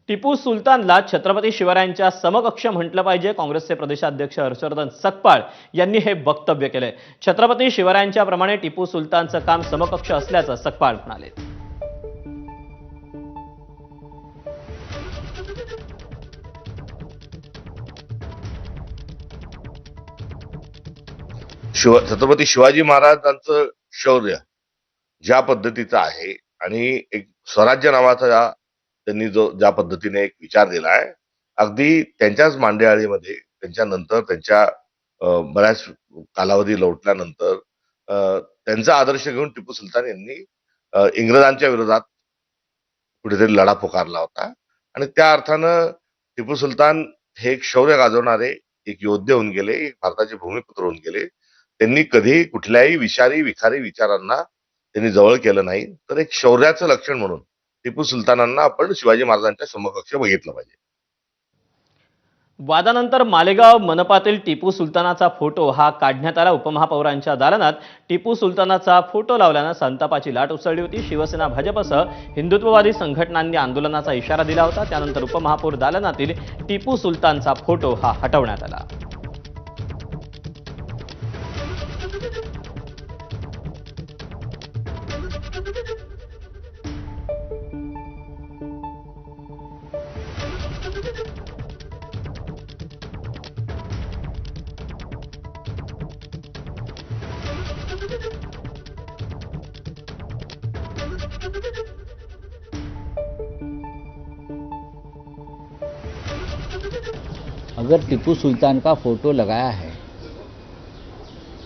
टिपू सुलतानला छत्रपती शिवरायांच्या समकक्ष म्हटलं पाहिजे, काँग्रेसचे प्रदेशाध्यक्ष हर्षवर्धन सकपाळ यांनी हे वक्तव्य केलंय। छत्रपती शिवरायांच्या प्रमाणे टिपू सुलतानचं काम समकक्ष असल्याचं सकपाळ म्हणाले। छत्रपती शिवाजी महाराजांचं शौर्य ज्या पद्धतीचं आहे आणि एक स्वराज्य नावाचा त्यांनी ज्या पद्धतीने एक विचार दिला आहे, अगदी त्यांच्याच मांडियाळीमध्ये त्यांच्यानंतर त्यांच्या बऱ्याच कालावधी लोटल्यानंतर त्यांचा आदर्श घेऊन टिपू सुलतान यांनी इंग्रजांच्या विरोधात कुठेतरी लढा पुकारला होता आणि त्या अर्थानं टिपू सुलतान हे एक शौर्य गाजवणारे एक योद्धे होऊन गेले, एक भारताचे भूमिपुत्र होऊन गेले। त्यांनी कधी कुठल्याही विखारी विचारांना त्यांनी जवळ केलं नाही। तर एक शौर्याचं लक्षण म्हणून टिपू सुलतानांना आपण शिवाजी महाराजांच्या समकक्ष बघितलं पाहिजे। वादानंतर मालेगाव मनपातील टिपू सुलतानाचा फोटो हा काढण्यात आला। उपमहापौरांच्या दालनात टिपू सुलतानाचा फोटो लावल्यानं संतापाची लाट उसळली होती। शिवसेना भाजपसह हिंदुत्ववादी संघटनांनी आंदोलनाचा इशारा दिला होता। त्यानंतर उपमहापौर दालनातील टिपू सुलतानचा फोटो हा हटवण्यात आला। अगर टिपू सुल्तान का फोटो लगाया है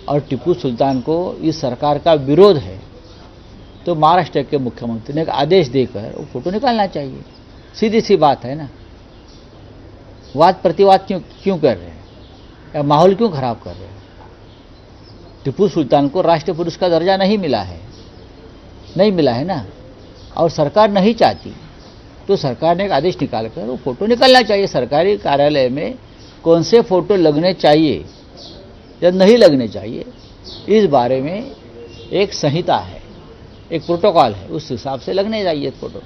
और टिपू सुल्तान को इस सरकार का विरोध है तो महाराष्ट्र के मुख्यमंत्री ने एक आदेश देकर वो फोटो निकालना चाहिए। सीधी सी बात है ना। वाद प्रतिवाद क्यों कर रहे हैं या माहौल क्यों खराब कर रहे हैं? टिपू सुल्तान को राष्ट्रीय पुरुष का दर्जा नहीं मिला है ना, और सरकार नहीं चाहती तो सरकार ने एक आदेश निकालकर वो फोटो निकालना चाहिए। सरकारी कार्यालय में कौन से फोटो लगने चाहिए या नहीं लगने चाहिए, इस बारे में एक संहिता है, एक प्रोटोकॉल है, उस हिसाब से लगने चाहिए फोटो।